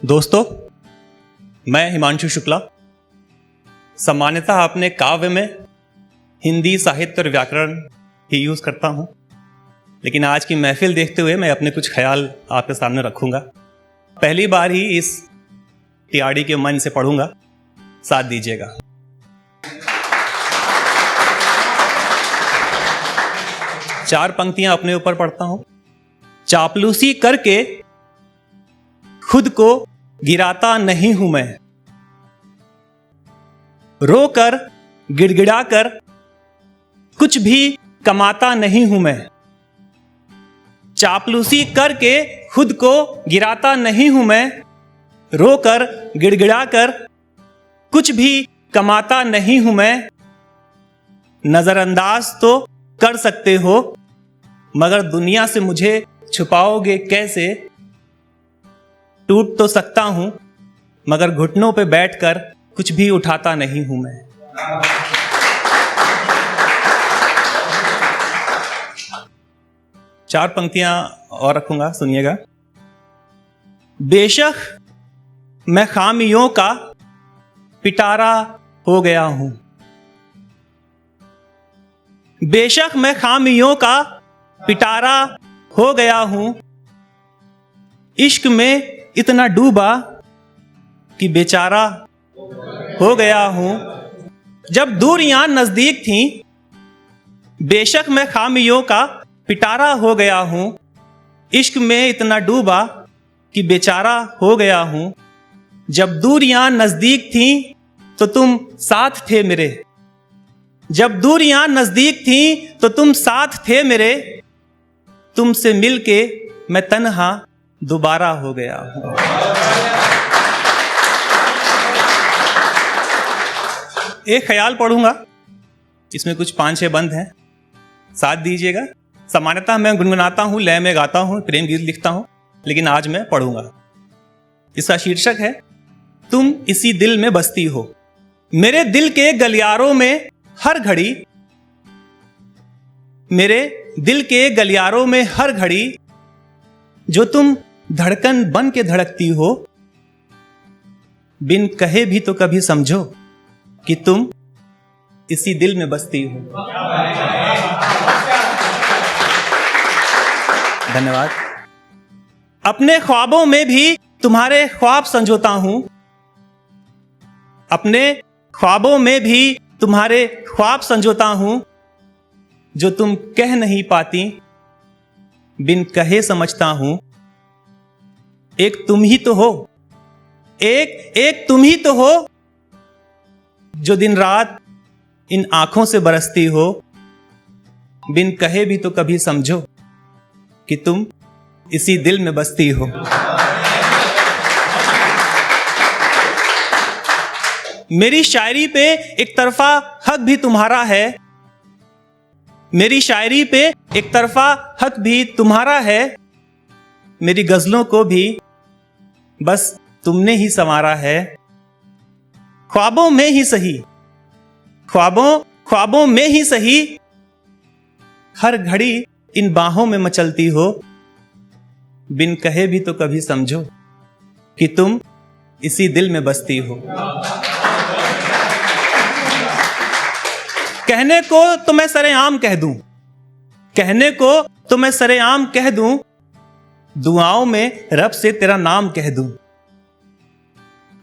दोस्तों, मैं हिमांशु शुक्ला सामान्यतः अपने काव्य में हिंदी साहित्य और व्याकरण ही यूज़ करता हूँ, लेकिन आज की महफिल देखते हुए मैं अपने कुछ ख्याल आपके सामने रखूँगा। पहली बार ही इस टियाड़ी के मन से पढ़ूँगा, साथ दीजिएगा। चार पंक्तियां अपने ऊपर पढ़ता हूं। चापलूसी करके खुद को गिराता नहीं हूं मैं, रोकर गिड़गिड़ाकर कुछ भी कमाता नहीं हूं मैं। चापलूसी करके खुद को गिराता नहीं हूं मैं, रोकर गिड़गिड़ाकर कुछ भी कमाता नहीं हूं मैं। नजरअंदाज तो कर सकते हो, मगर दुनिया से मुझे छुपाओगे कैसे। टूट तो सकता हूं, मगर घुटनों पे बैठकर कुछ भी उठाता नहीं हूं मैं। चार पंक्तियां और रखूंगा, सुनिएगा। बेशक मैं खामियों का पिटारा हो गया हूं, बेशक मैं खामियों का पिटारा हो गया हूं। इश्क में इतना डूबा कि बेचारा हो गया हूं। जब दूरियां नजदीक थीं, बेशक मैं खामियों का पिटारा हो गया हूं। इश्क में इतना डूबा कि बेचारा हो गया हूं। जब दूरियां नजदीक थीं तो तुम साथ थे मेरे, जब दूरियां नजदीक थीं तो तुम साथ थे मेरे। तुमसे मिलके मैं तन्हा दोबारा हो गया हूं। एक ख्याल पढ़ूंगा, इसमें कुछ 5-6 बंद हैं, साथ दीजिएगा। सामान्यतः मैं गुनगुनाता हूं, लय में गाता हूं, प्रेम गीत लिखता हूं, लेकिन आज मैं पढ़ूंगा। इसका शीर्षक है तुम इसी दिल में बसती हो। मेरे दिल के गलियारों में हर घड़ी, मेरे दिल के गलियारों में हर घड़ी जो तुम धड़कन बन के धड़कती हो। बिन कहे भी तो कभी समझो कि तुम इसी दिल में बसती हो। धन्यवाद। अपने ख्वाबों में भी तुम्हारे ख्वाब संजोता हूं, अपने ख्वाबों में भी तुम्हारे ख्वाब संजोता हूं। जो तुम कह नहीं पाती बिन कहे समझता हूं। एक तुम ही तो हो, एक तुम ही तो हो, जो दिन रात इन आंखों से बरसती हो। बिन कहे भी तो कभी समझो कि तुम इसी दिल में बसती हो। मेरी शायरी पे एक तरफा हक भी तुम्हारा है, मेरी शायरी पे एक तरफा हक भी तुम्हारा है। मेरी गजलों को भी बस तुमने ही संवारा है। ख्वाबों में ही सही, ख्वाबों में ही सही, हर घड़ी इन बाहों में मचलती हो। बिन कहे भी तो कभी समझो कि तुम इसी दिल में बसती हो। कहने को तो मैं सरेआम कह दूं, कहने को तो मैं सरेआम कह दूं, दुआओं में रब से तेरा नाम कह दूं।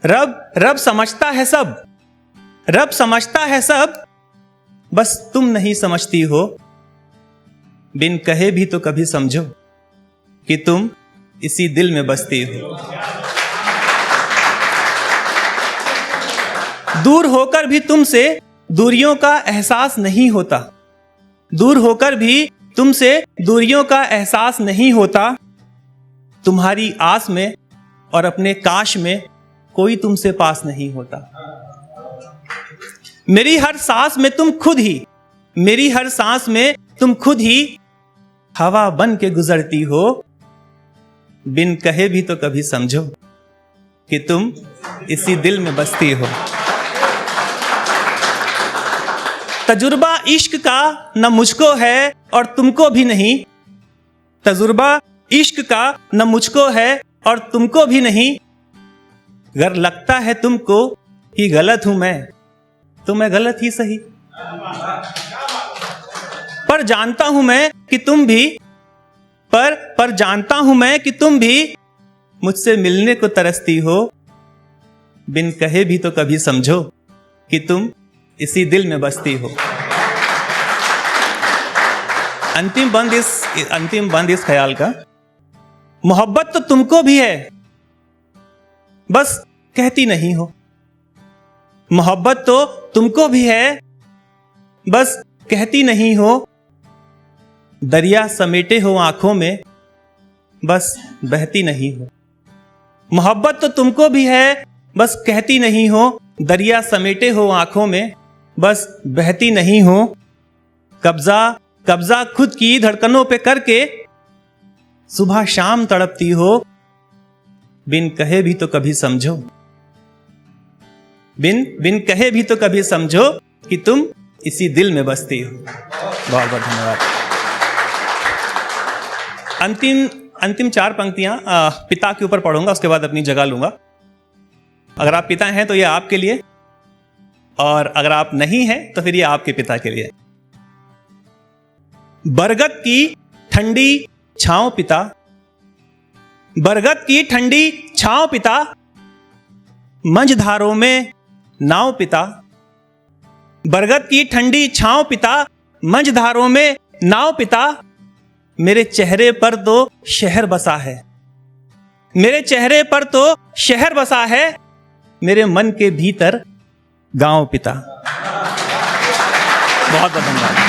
रब समझता है सब, रब समझता है सब, बस तुम नहीं समझती हो। बिन कहे भी तो कभी समझो कि तुम इसी दिल में बसती हो। दूर होकर भी तुमसे दूरियों का एहसास नहीं होता, दूर होकर भी तुमसे दूरियों का एहसास नहीं होता। तुम्हारी आस में और अपने काश में कोई तुमसे पास नहीं होता। मेरी हर सांस में तुम खुद ही, मेरी हर सांस में तुम खुद ही हवा बन के गुजरती हो। बिन कहे भी तो कभी समझो कि तुम इसी दिल में बसती हो। तजुर्बा इश्क का न मुझको है और तुमको भी नहीं, तजुर्बा इश्क का न मुझको है और तुमको भी नहीं। अगर लगता है तुमको कि गलत हूं मैं, तो मैं गलत ही सही, पर जानता हूं मैं कि तुम भी पर जानता हूं मैं कि तुम भी मुझसे मिलने को तरसती हो। बिन कहे भी तो कभी समझो कि तुम इसी दिल में बसती हो। अंतिम बंद इस ख्याल का, मोहब्बत तो तुमको भी है, बस कहती नहीं हो। मोहब्बत तो तुमको भी है, बस कहती नहीं हो। दरिया समेटे हो आंखों में, बस बहती नहीं हो। मोहब्बत तो तुमको भी है, बस कहती नहीं हो। दरिया समेटे हो आंखों में, बस बहती नहीं हो। कब्जा खुद की धड़कनों पे करके सुबह शाम तड़पती हो। बिन कहे भी तो कभी समझो, बिन कहे भी तो कभी समझो कि तुम इसी दिल में बसती हो। बहुत बहुत धन्यवाद। अंतिम 4 पंक्तियां पिता के ऊपर पढ़ूंगा, उसके बाद अपनी जगह लूंगा। अगर आप पिता हैं तो ये आपके लिए, और अगर आप नहीं हैं तो फिर ये आपके पिता के लिए। बरगद की ठंडी छांव पिता, बरगद की ठंडी छांव पिता, मंझधारों में नाव पिता। बरगद की ठंडी छांव पिता, मंझधारों में नाव पिता। मेरे चेहरे पर तो शहर बसा है, मेरे चेहरे पर तो शहर बसा है। मेरे मन के भीतर गांव पिता। बहुत बहुत धन्यवाद।